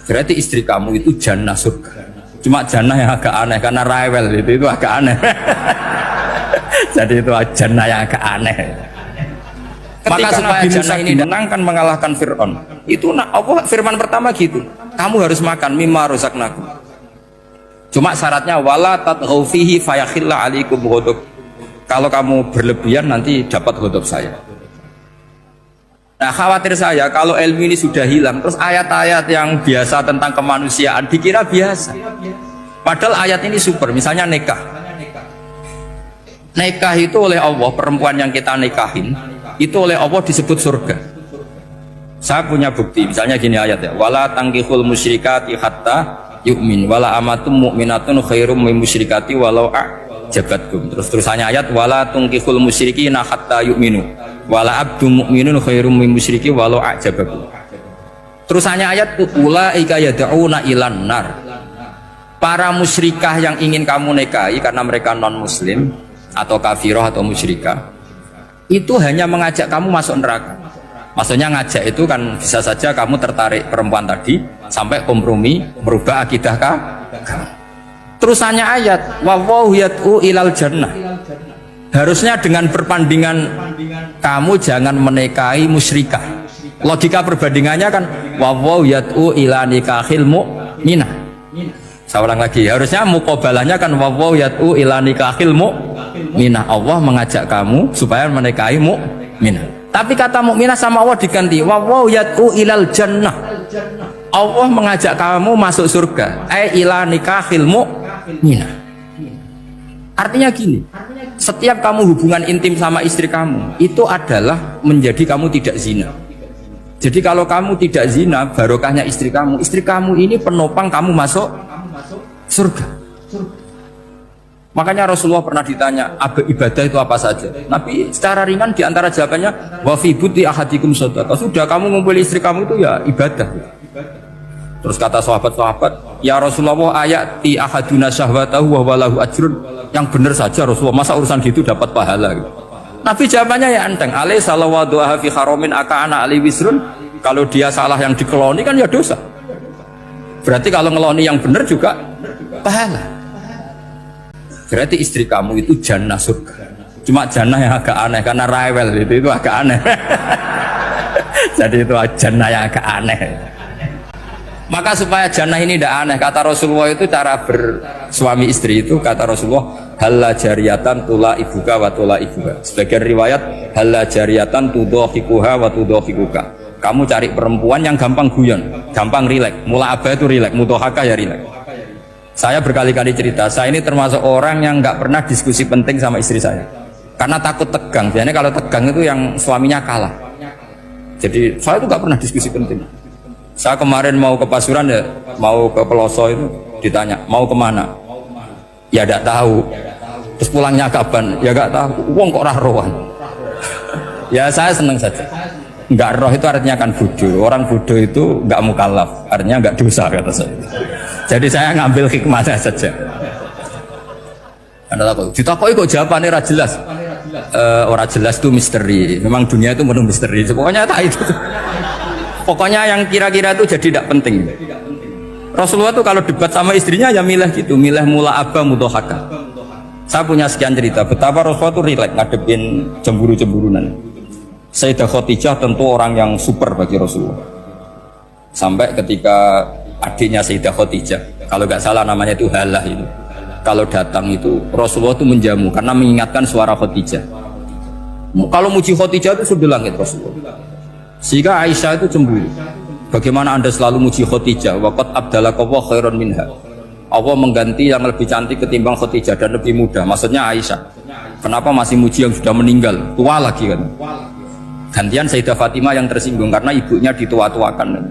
Berarti istri kamu itu jannah surga. Cuma jannah yang agak aneh karena rewel itu agak aneh. Jadi itu jannah yang agak aneh. Maka supaya jannah ini menangkan mengalahkan Fir'aun. Itu Allah firman pertama gitu. Kamu harus makan mimma razaqnakum. Cuma syaratnya wala tatghaw fihi fayakhilla alaikum ghadab. Kalau kamu berlebihan nanti dapat ghadab saya. Nah khawatir saya kalau ilmu ini sudah hilang terus ayat-ayat yang biasa tentang kemanusiaan dikira biasa, padahal ayat ini super. Misalnya nikah itu oleh Allah, perempuan yang kita nikahin itu oleh Allah disebut surga. Saya punya bukti, misalnya gini ayat ya, wala tangkihul musyrikati hatta yu'min wala amatum mu'minatun khairum min musyrikati walau a'jabatkum. Terusannya ayat wala tangkihul musyrikina hatta yu'minu wala abdu mu'minun khairum min musyriki walau a'jabakum. Terusannya ayat ulaika yad'una ilan nar. Para musyrikah yang ingin kamu nikahi karena mereka non muslim atau kafirah atau musyrikah itu hanya mengajak kamu masuk neraka. Maksudnya ngajak itu kan bisa saja kamu tertarik perempuan tadi sampai kompromi merubah akidah kamu. Terusannya ayat wallahu yad'u ilal jannah. Harusnya dengan perbandingan kamu jangan menikahi musyrikah. Logika perbandingannya kan wawaw yad'u ila nikahil mu'minah. Saya ulang lagi, harusnya muqabalahnya kan wawaw yad'u ila nikahil mu'minah. Allah mengajak kamu supaya menikahi mu'minah. Tapi kata mu'minah sama Allah diganti wawaw yad'u ilal jannah. Allah mengajak kamu masuk surga. Ila nikahil mu'minah. Artinya gini, setiap kamu hubungan intim sama istri kamu itu adalah menjadi kamu tidak zina. Jadi kalau kamu tidak zina, barokahnya istri kamu ini penopang kamu masuk surga. Makanya Rasulullah pernah ditanya ibadah itu apa saja. Nabi secara ringan diantara jawabannya wa fi buti ahadikum shadaqah. Sudah kamu ngumpul istri kamu itu ya ibadah. Terus kata sahabat-sahabat, ya Rasulullah ayati ahaduna syahwatahu wa walahu ajrun. Yang benar saja Rasulullah, masa urusan gitu dapat pahala gitu. Nabi jawabannya ya enteng, alai salawatu fi haramin aka'ana ali wisrun. Kalau dia salah yang dikeloni kan ya dosa. Berarti kalau ngeloni yang benar juga pahala. Berarti istri kamu itu jannah surga. Cuma jannah yang agak aneh karena rewel itu agak aneh. Jadi itu jannah yang agak aneh. Maka supaya jannah ini tidak aneh, kata Rasulullah itu cara bersuami istri itu, kata Rasulullah halla jariyatan tula ibuka wa tula ibuka. Sebagian riwayat halla jariyatan tudhahikuha wa tudhahikuka. Kamu cari perempuan yang gampang guyon, gampang rileks. Mula abah itu rileks, mudhahaka ya rileks. Saya berkali-kali cerita, saya ini termasuk orang yang nggak pernah diskusi penting sama istri saya karena takut tegang. Biasanya kalau tegang itu yang suaminya kalah. Jadi saya itu nggak pernah diskusi penting. Saya kemarin mau ke Pasuruan ya, mau ke Peloso itu ditanya mau kemana, ya tidak tahu. Terus pulangnya kapan, ya nggak tahu. Wong kok rohan. Ya saya senang saja. Nggak roh itu artinya kan bodoh. Orang bodoh itu nggak mukallaf, artinya nggak dosa kata saya. Jadi saya ngambil hikmahnya saja. Anda tahu? Ditakoi kok jawabannya ora jelas. Ora jelas itu misteri. Memang dunia itu penuh misteri. Pokoknya tak itu. Pokoknya yang kira-kira itu jadi tidak penting. Rasulullah tuh kalau debat sama istrinya ya milih gitu, milih mula abah mudhahaka. Saya punya sekian cerita betapa Rasulullah tuh rileks ngadepin cemburu-cemburunan. Sayyidah Khadijah tentu orang yang super bagi Rasulullah. Sampai ketika adiknya Sayyidah Khadijah, kalau nggak salah namanya itu Halah itu, kalau datang itu Rasulullah itu menjamu karena mengingatkan suara Khadijah. Kalau muji Khadijah itu sudah langit Rasulullah. Sehingga Aisyah itu cemburu. Bagaimana anda selalu muji Khadijah? Waqad abdalakallahu khairan minha. Allah mengganti yang lebih cantik ketimbang Khadijah dan lebih muda. Maksudnya Aisyah. Kenapa masih muji yang sudah meninggal? Tua lagi kan? Gantian Sayyidah Fatimah yang tersinggung karena ibunya ditua-tuakan.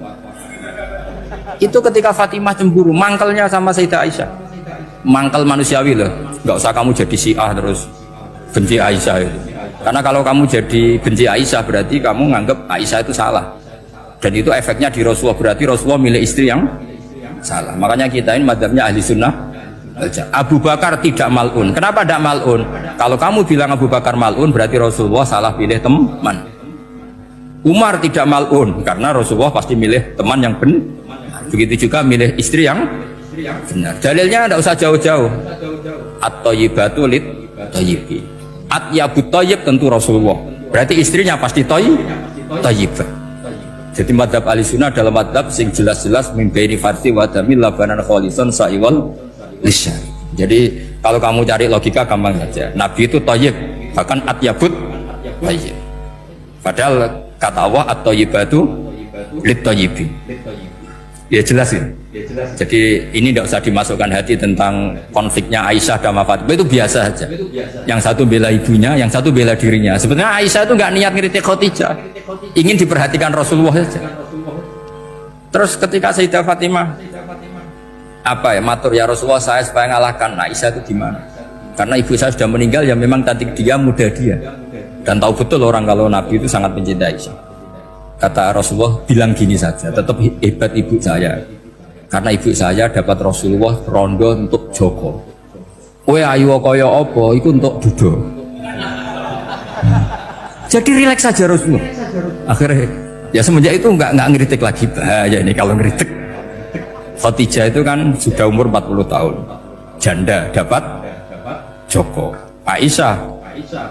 Itu ketika Fatimah cemburu, mangkelnya sama Sayyidah Aisyah. Mangkel manusiawi loh. Nggak usah kamu jadi Syiah terus benci Aisyah itu. Karena kalau kamu jadi benci Aisyah berarti kamu nganggap Aisyah itu salah. Dan itu efeknya di Rasulullah, berarti Rasulullah milih istri yang salah. Makanya kita ini madzhabnya ahli sunnah. Abu Bakar tidak mal'un. Kenapa tidak mal'un? Kalau kamu bilang Abu Bakar mal'un berarti Rasulullah salah pilih teman. Umar tidak mal'un karena Rasulullah pasti milih teman yang benar. Begitu juga milih istri yang benar. Dalilnya tidak usah jauh-jauh. At-thayyibatu lit-thayyibi. At-yabut thayyib tentu Rasulullah. Berarti istrinya pasti thayyibah. Jadi madhab ahli sunnah dalam madhab sing jelas-jelas min baini farsi wa damil labanan khalisan sa'iwal lisyari. Jadi kalau kamu cari logika gampang saja. Nabi itu thayyib, bahkan at-yabut thayyib. Padahal kata Allah at-thayyibatu lit-thayyibi. Ya jelas ya. Jadi ini tidak usah dimasukkan hati tentang konfliknya Aisyah dan Fatimah, itu biasa saja. Yang satu bela ibunya, yang satu bela dirinya. Sebenarnya Aisyah itu nggak niat ngiritik Khadijah, ingin diperhatikan Rasulullah saja. Terus ketika Sayyidah Fatimah apa ya matur ya Rasulullah saya supaya ngalahkan Aisyah itu gimana? Karena ibu saya sudah meninggal ya memang cantik dia, muda dia, dan tahu betul orang kalau Nabi itu sangat mencintai Aisyah. Kata Rasulullah bilang gini saja, tetap hebat ibu saya. Karena ibu saya dapat Rasulullah rondo untuk Joko. Kowe ayu kaya apa iku untuk dudo. Jadi rileks saja Rasulullah. Akhirnya ya semenjak itu enggak ngeritik lagi, bahaya ini kalau ngeritik. Khadijah itu kan sudah umur 40 tahun. Janda dapat Joko. Aisyah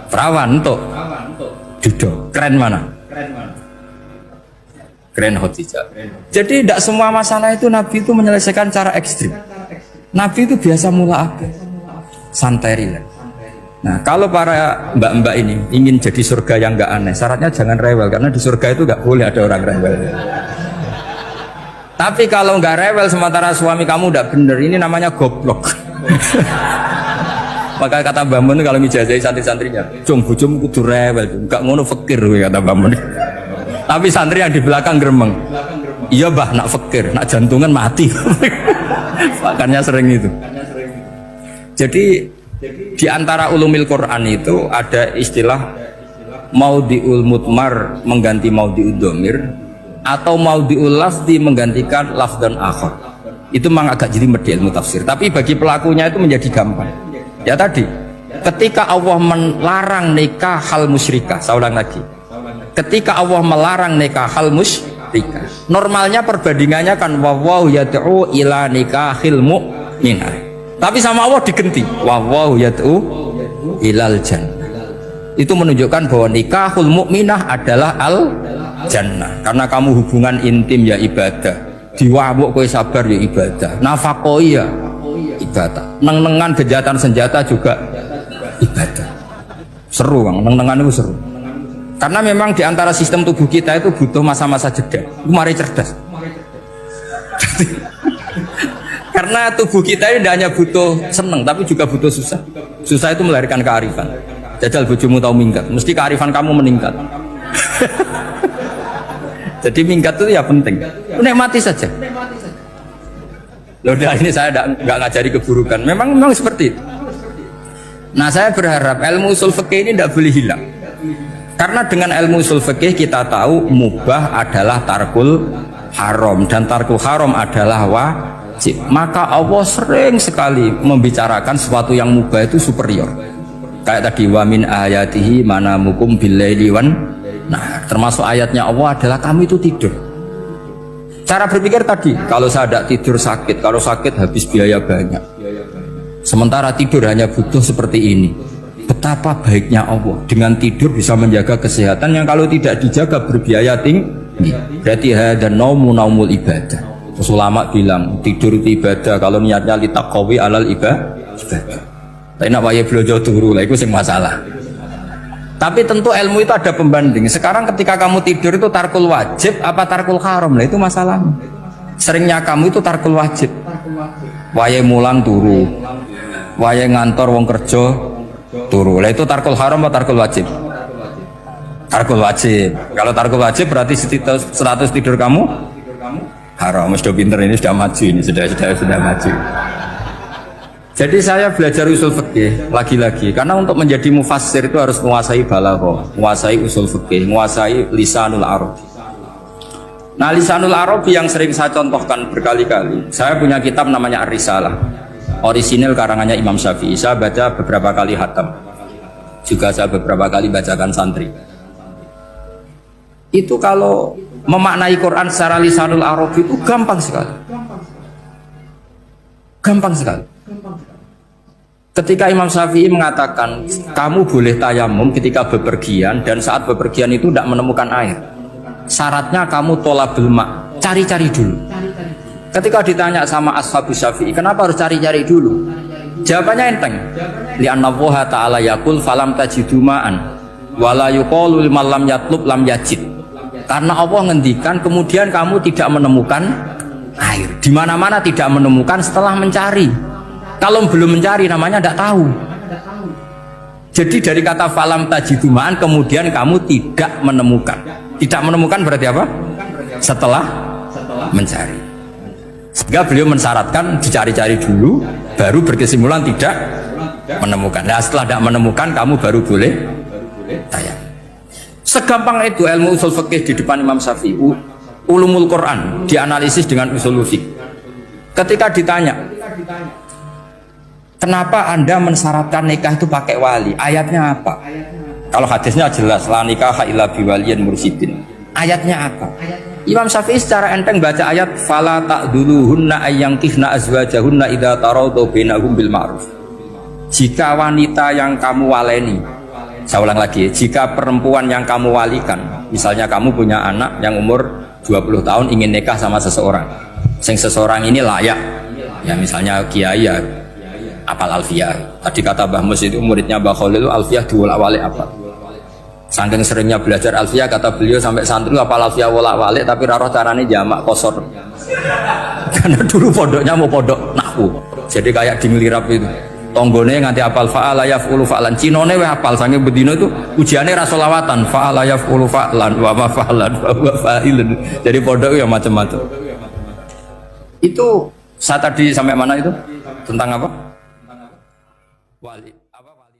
perawan untuk dudo. Keren mana? Keren Khadijah. Jadi tidak semua masalah itu Nabi itu menyelesaikan cara ekstrim. Nabi itu biasa mula apa? Santai rileks. Nah kalau para mbak-mbak ini ingin jadi surga yang nggak aneh, syaratnya jangan rewel, karena di surga itu nggak boleh ada orang rewel. Tapi kalau nggak rewel sementara suami kamu udah bener, ini namanya goblok. Maka kata Mbak Mun kalau mijazahi santri-santrinya, cung bujum kudu rewel, nggak ngono fakir, kata Mbak Mun. Tapi santri yang di belakang gremeng, iya bah nak fakir, nak jantungan mati. Makanya sering itu. Jadi di antara ulumil Quran itu ada istilah maudiul mutmar mengganti maudiul domir, atau maudiul lafzi menggantikan lafdan akhar. Itu memang agak jelimet di ilmu tafsir, tapi bagi pelakunya itu menjadi gampang. Ya tadi, ketika Allah melarang nikah hal musyrikah, saya ulang lagi. Ketika Allah melarang nikah hal musyrikah, normalnya perbandingannya kan wallahu yad'u ila nikahil mu'minah. Tapi sama Allah digenti wallahu yad'u ilal jannah. Itu menunjukkan bahwa nikahul mu'minah adalah al jannah. Karena kamu hubungan intim ya ibadah, diwabuk kowe sabar ya ibadah, nafaqah ya ibadah, neng-nengan kejahatan senjata juga ibadah. Seru Bang, neng-nengan itu seru. Karena memang di antara sistem tubuh kita itu butuh masa-masa jeda. Mari cerdas. Karena tubuh kita ini tidak hanya butuh seneng, tapi juga butuh susah. Susah itu melahirkan kearifan. Jajal bojomu tahu minggat, mesti kearifan kamu meningkat. Jadi minggat itu ya penting. Nikmati saja. Loh, ini saya nggak ngajari keburukan. Memang seperti itu. Nah, saya berharap ilmu usul fikih ini tidak boleh hilang. Karena dengan ilmu usul fikih kita tahu mubah adalah tarkul haram dan tarkul haram adalah wajib. Maka Allah sering sekali membicarakan sesuatu yang mubah itu superior. Kayak tadi wa min ayatihi manamukum billaili wan. Nah, termasuk ayatnya Allah adalah kamu itu tidur. Cara berpikir tadi, kalau saya tidak tidur sakit, kalau sakit habis biaya banyak. Sementara tidur hanya butuh seperti ini. Betapa baiknya Allah dengan tidur bisa menjaga kesehatan yang kalau tidak dijaga berbiaya tinggi. Berarti hadan naumul ibadah. Terus ulama bilang tidur itu ibadah kalau niatnya litaqawi alal ibadah. Tapi nak wae blojo turu lah itu sing masalah. Tapi tentu ilmu itu ada pembanding. Sekarang ketika kamu tidur itu tarkul wajib apa tarkul haram lah itu masalahnya. Seringnya kamu itu tarkul wajib. Wae mulang turu. Wae ngantor wong kerja turu. Lah itu tarkul haram atau tarkul wajib? Tarkul wajib. Kalau tarkul wajib berarti status tidur kamu haram. Sudah pinter ini, sudah maju ini, sudah maju. Jadi saya belajar usul fikih lagi-lagi karena untuk menjadi mufassir itu harus menguasai balaghah, menguasai usul fikih, menguasai lisanul arab. Nah, lisanul arab yang sering saya contohkan berkali-kali. Saya punya kitab namanya Ar-Risalah. Orisinil karangannya Imam Syafi'i. Saya baca beberapa kali khatam. Juga saya beberapa kali bacakan santri. Itu kalau memaknai Quran secara lisanul arab itu gampang sekali. Gampang sekali. Ketika Imam Syafi'i mengatakan kamu boleh tayamum ketika bepergian dan saat bepergian itu tidak menemukan air, syaratnya kamu tolabul ma', cari-cari dulu. Ketika ditanya sama ashabus Syafi'i, kenapa harus cari-cari dulu? Jawabannya enteng. Li'anna Allah ta'ala yaqul falam tajidu ma'an wala yuqalu liman lam yatlub lam yajid. Karena Allah ngendikan kemudian kamu tidak menemukan air. Di mana-mana tidak menemukan setelah mencari. Kalau belum mencari namanya tidak tahu. Jadi dari kata falam tajidu ma'an kemudian kamu tidak menemukan. Tidak menemukan berarti apa? Setelah mencari. Sehingga beliau mensyaratkan dicari-cari dulu baru berkesimpulan tidak menemukan. Nah setelah tidak menemukan kamu baru boleh tayang. Segampang itu ilmu usul fikih di depan Imam Syafi'i. Ulumul Quran dianalisis dengan usul fikih. Ketika ditanya kenapa Anda mensyaratkan nikah itu pakai wali? Ayatnya apa? Kalau hadisnya jelas, la nikaha illa biwaliyin mursyidin. Ayatnya apa? Imam Syafi'i secara enteng baca ayat fala ta'duluhunna ayyankihna azwajahunna idza taradu bainahum bil ma'ruf. Jika wanita yang kamu waleni, saya ulang lagi, jika perempuan yang kamu walikan, misalnya kamu punya anak yang umur 20 tahun ingin nikah sama seseorang, seseorang ini layak, ya misalnya kiai ya apal alfiyah. Tadi kata Mbah Mus itu muridnya Mbah Khalil itu alfiyah diwolak-walik apa. Saking seringnya belajar alfiyah kata beliau sampai santri apal alfiyah wolak-walik tapi raro carane jamak kosor. Karena dulu pondoknya mau pondok nahwu. Jadi kayak di ngelirap itu. Tonggone nganti apal fa'ala yaf'ulu fa'lan. Cinone weh apal saking bedino itu ujiane ra selawatan fa'ala yaf'ulu fa'lan wa ma fa'lan wa fa'ilun. Jadi pondok ya macam-macam. Itu saya tadi sampai mana itu? Tentang apa? Wali apa wali